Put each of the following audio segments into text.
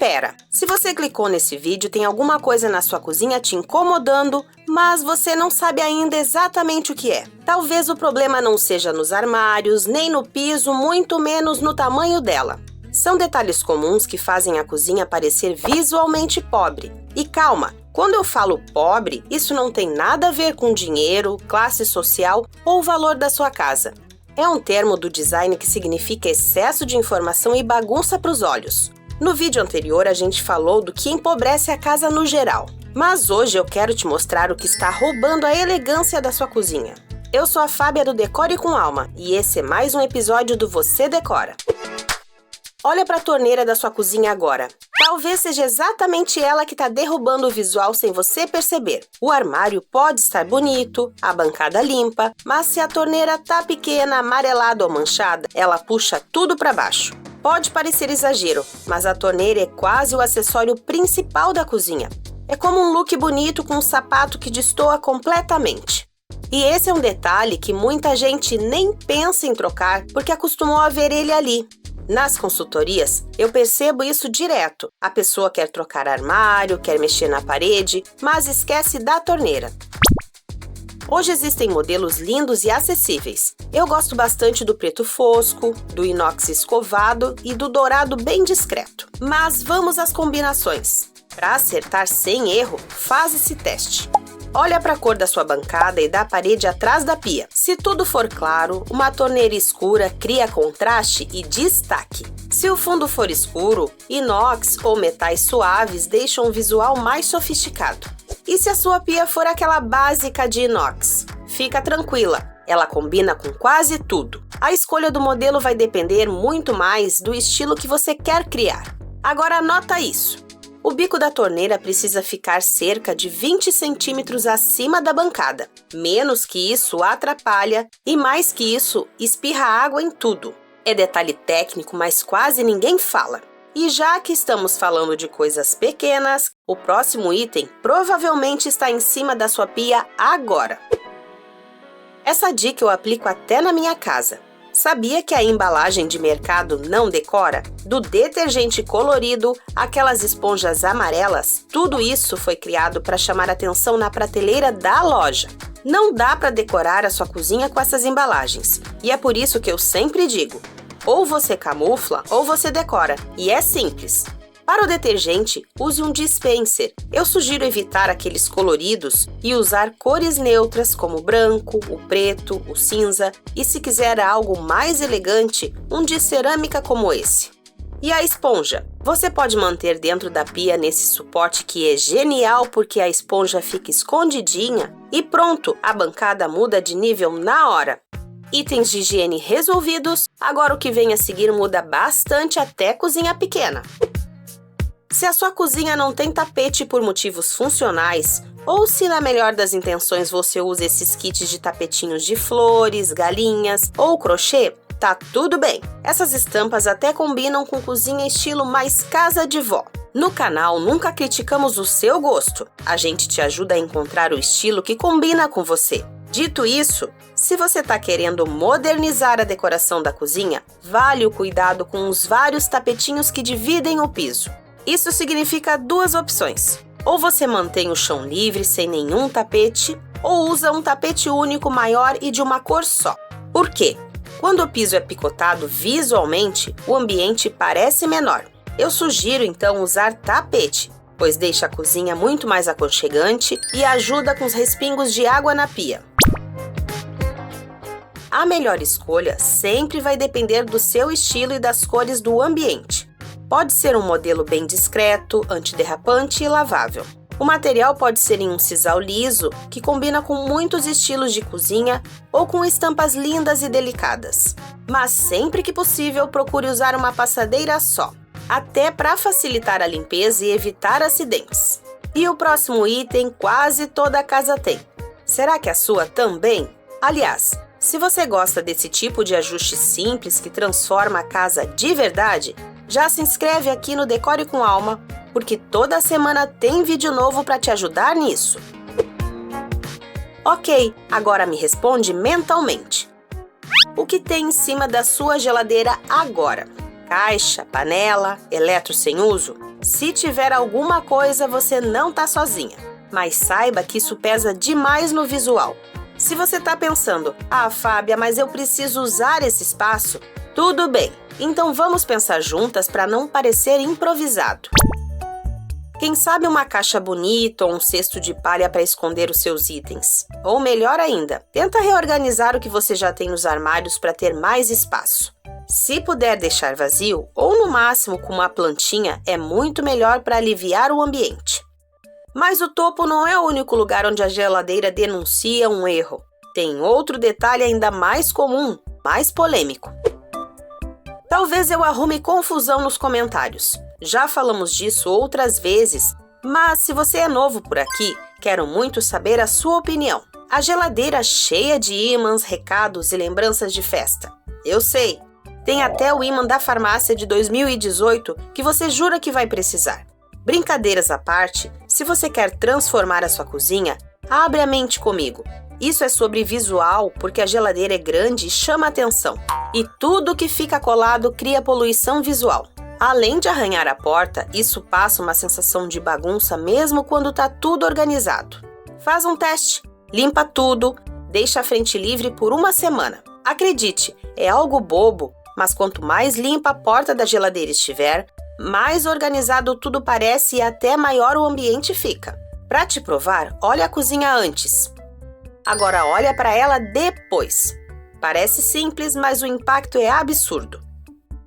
Pera, se você clicou nesse vídeo, tem alguma coisa na sua cozinha te incomodando, mas você não sabe ainda exatamente o que é. Talvez o problema não seja nos armários, nem no piso, muito menos no tamanho dela. São detalhes comuns que fazem a cozinha parecer visualmente pobre. E calma, quando eu falo pobre, isso não tem nada a ver com dinheiro, classe social ou valor da sua casa. É um termo do design que significa excesso de informação e bagunça para os olhos. No vídeo anterior, a gente falou do que empobrece a casa no geral. Mas hoje eu quero te mostrar o que está roubando a elegância da sua cozinha. Eu sou a Fábia do Decore com Alma e esse é mais um episódio do Você Decora. Olha para a torneira da sua cozinha agora. Talvez seja exatamente ela que está derrubando o visual sem você perceber. O armário pode estar bonito, a bancada limpa, mas se a torneira está pequena, amarelada ou manchada, ela puxa tudo para baixo. Pode parecer exagero, mas a torneira é quase o acessório principal da cozinha. É como um look bonito com um sapato que destoa completamente. E esse é um detalhe que muita gente nem pensa em trocar porque acostumou a ver ele ali. Nas consultorias, eu percebo isso direto. A pessoa quer trocar armário, quer mexer na parede, mas esquece da torneira. Hoje existem modelos lindos e acessíveis. Eu gosto bastante do preto fosco, do inox escovado e do dourado bem discreto. Mas vamos às combinações. Para acertar sem erro, faz esse teste. Olha para a cor da sua bancada e da parede atrás da pia. Se tudo for claro, uma torneira escura cria contraste e destaque. Se o fundo for escuro, inox ou metais suaves deixam um visual mais sofisticado. E se a sua pia for aquela básica de inox? Fica tranquila, ela combina com quase tudo. A escolha do modelo vai depender muito mais do estilo que você quer criar. Agora anota isso. O bico da torneira precisa ficar cerca de 20 centímetros acima da bancada. Menos que isso atrapalha e mais que isso espirra água em tudo. É detalhe técnico, mas quase ninguém fala. E já que estamos falando de coisas pequenas, o próximo item provavelmente está em cima da sua pia agora. Essa dica eu aplico até na minha casa. Sabia que a embalagem de mercado não decora? Do detergente colorido, aquelas esponjas amarelas, tudo isso foi criado para chamar atenção na prateleira da loja. Não dá para decorar a sua cozinha com essas embalagens. E é por isso que eu sempre digo, ou você camufla ou você decora. E é simples. Para o detergente, use um dispenser. Eu sugiro evitar aqueles coloridos e usar cores neutras como o branco, o preto, o cinza e, se quiser algo mais elegante, um de cerâmica como esse. E a esponja? Você pode manter dentro da pia nesse suporte que é genial porque a esponja fica escondidinha e pronto, a bancada muda de nível na hora. Itens de higiene resolvidos, agora o que vem a seguir muda bastante até cozinha pequena. Se a sua cozinha não tem tapete por motivos funcionais, ou se na melhor das intenções você usa esses kits de tapetinhos de flores, galinhas ou crochê, tá tudo bem. Essas estampas até combinam com cozinha estilo mais casa de vó. No canal nunca criticamos o seu gosto, a gente te ajuda a encontrar o estilo que combina com você. Dito isso, se você está querendo modernizar a decoração da cozinha, vale o cuidado com os vários tapetinhos que dividem o piso. Isso significa duas opções. Ou você mantém o chão livre sem nenhum tapete, ou usa um tapete único maior e de uma cor só. Por quê? Quando o piso é picotado visualmente, o ambiente parece menor. Eu sugiro então usar tapete, pois deixa a cozinha muito mais aconchegante e ajuda com os respingos de água na pia. A melhor escolha sempre vai depender do seu estilo e das cores do ambiente. Pode ser um modelo bem discreto, antiderrapante e lavável. O material pode ser em um sisal liso, que combina com muitos estilos de cozinha ou com estampas lindas e delicadas. Mas sempre que possível, procure usar uma passadeira só, até para facilitar a limpeza e evitar acidentes. E o próximo item quase toda a casa tem. Será que a sua também? Aliás, se você gosta desse tipo de ajuste simples que transforma a casa de verdade, já se inscreve aqui no Decore com Alma, porque toda semana tem vídeo novo para te ajudar nisso. Ok, agora me responde mentalmente. O que tem em cima da sua geladeira agora? Caixa, panela, eletro sem uso? Se tiver alguma coisa, você não tá sozinha. Mas saiba que isso pesa demais no visual. Se você tá pensando, Fábia, mas eu preciso usar esse espaço, tudo bem. Então vamos pensar juntas para não parecer improvisado. Quem sabe uma caixa bonita ou um cesto de palha para esconder os seus itens. Ou melhor ainda, tenta reorganizar o que você já tem nos armários para ter mais espaço. Se puder deixar vazio, ou no máximo com uma plantinha, é muito melhor para aliviar o ambiente. Mas o topo não é o único lugar onde a geladeira denuncia um erro. Tem outro detalhe ainda mais comum, mais polêmico. Talvez eu arrume confusão nos comentários. Já falamos disso outras vezes, mas se você é novo por aqui, quero muito saber a sua opinião. A geladeira cheia de ímãs, recados e lembranças de festa. Eu sei, tem até o ímã da farmácia de 2018 que você jura que vai precisar. Brincadeiras à parte, se você quer transformar a sua cozinha, abre a mente comigo. Isso é sobre visual, porque a geladeira é grande e chama atenção. E tudo que fica colado cria poluição visual. Além de arranhar a porta, isso passa uma sensação de bagunça mesmo quando está tudo organizado. Faz um teste, limpa tudo, deixa a frente livre por uma semana. Acredite, é algo bobo, mas quanto mais limpa a porta da geladeira estiver, mais organizado tudo parece e até maior o ambiente fica. Para te provar, olha a cozinha antes. Agora olha para ela depois. Parece simples, mas o impacto é absurdo.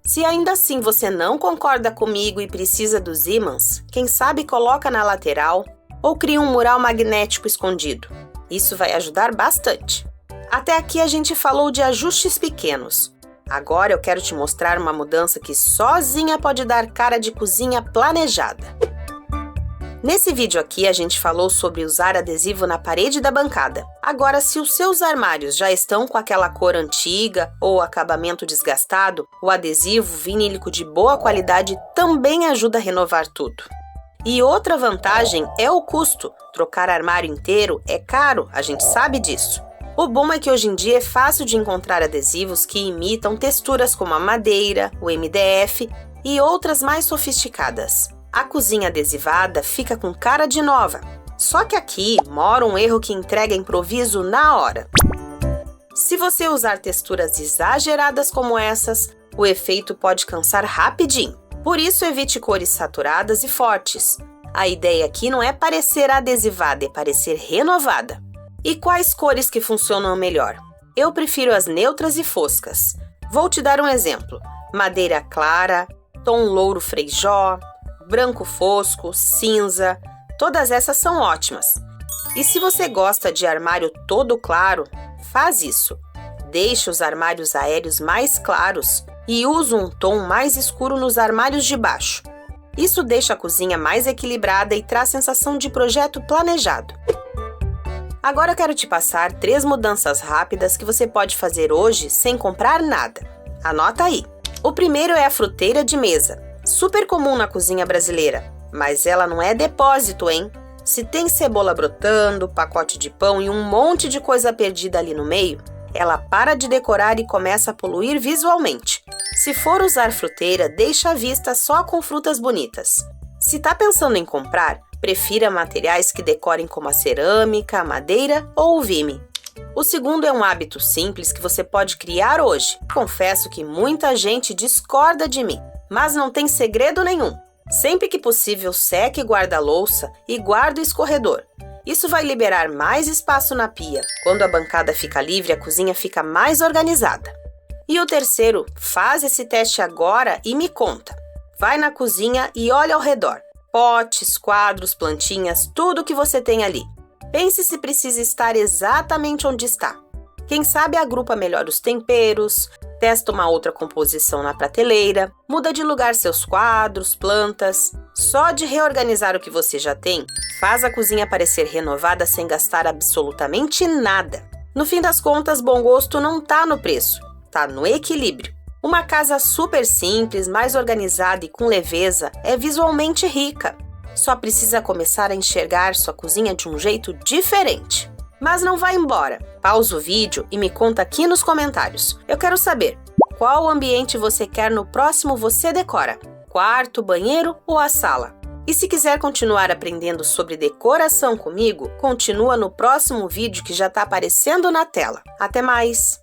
Se ainda assim você não concorda comigo e precisa dos ímãs, quem sabe coloca na lateral ou cria um mural magnético escondido. Isso vai ajudar bastante. Até aqui a gente falou de ajustes pequenos. Agora eu quero te mostrar uma mudança que sozinha pode dar cara de cozinha planejada. Nesse vídeo aqui a gente falou sobre usar adesivo na parede da bancada. Agora, se os seus armários já estão com aquela cor antiga ou acabamento desgastado, o adesivo vinílico de boa qualidade também ajuda a renovar tudo. E outra vantagem é o custo. Trocar armário inteiro é caro, a gente sabe disso. O bom é que hoje em dia é fácil de encontrar adesivos que imitam texturas como a madeira, o MDF e outras mais sofisticadas. A cozinha adesivada fica com cara de nova. Só que aqui mora um erro que entrega improviso na hora. Se você usar texturas exageradas como essas, o efeito pode cansar rapidinho. Por isso, evite cores saturadas e fortes. A ideia aqui não é parecer adesivada, é parecer renovada. E quais cores que funcionam melhor? Eu prefiro as neutras e foscas. Vou te dar um exemplo. Madeira clara, tom louro freijó, branco fosco, cinza, todas essas são ótimas. E se você gosta de armário todo claro, faz isso. Deixe os armários aéreos mais claros e use um tom mais escuro nos armários de baixo. Isso deixa a cozinha mais equilibrada e traz sensação de projeto planejado. Agora eu quero te passar 3 mudanças rápidas que você pode fazer hoje sem comprar nada. Anota aí. O primeiro é a fruteira de mesa. Super comum na cozinha brasileira, mas ela não é depósito, hein? Se tem cebola brotando, pacote de pão e um monte de coisa perdida ali no meio, ela para de decorar e começa a poluir visualmente. Se for usar fruteira, deixa a vista só com frutas bonitas. Se tá pensando em comprar, prefira materiais que decorem como a cerâmica, a madeira ou o vime. O segundo é um hábito simples que você pode criar hoje. Confesso que muita gente discorda de mim, mas não tem segredo nenhum. Sempre que possível, seque guarda-louça e guarde o escorredor. Isso vai liberar mais espaço na pia. Quando a bancada fica livre, a cozinha fica mais organizada. E o terceiro, faz esse teste agora e me conta. Vai na cozinha e olha ao redor. Potes, quadros, plantinhas, tudo que você tem ali. Pense se precisa estar exatamente onde está. Quem sabe agrupa melhor os temperos, testa uma outra composição na prateleira, muda de lugar seus quadros, plantas. Só de reorganizar o que você já tem, faz a cozinha parecer renovada sem gastar absolutamente nada. No fim das contas, bom gosto não tá no preço, tá no equilíbrio. Uma casa super simples, mais organizada e com leveza é visualmente rica. Só precisa começar a enxergar sua cozinha de um jeito diferente. Mas não vá embora. Pausa o vídeo e me conta aqui nos comentários. Eu quero saber qual ambiente você quer no próximo Você Decora. quarto, banheiro ou a sala. E se quiser continuar aprendendo sobre decoração comigo, continua no próximo vídeo que já está aparecendo na tela. Até mais!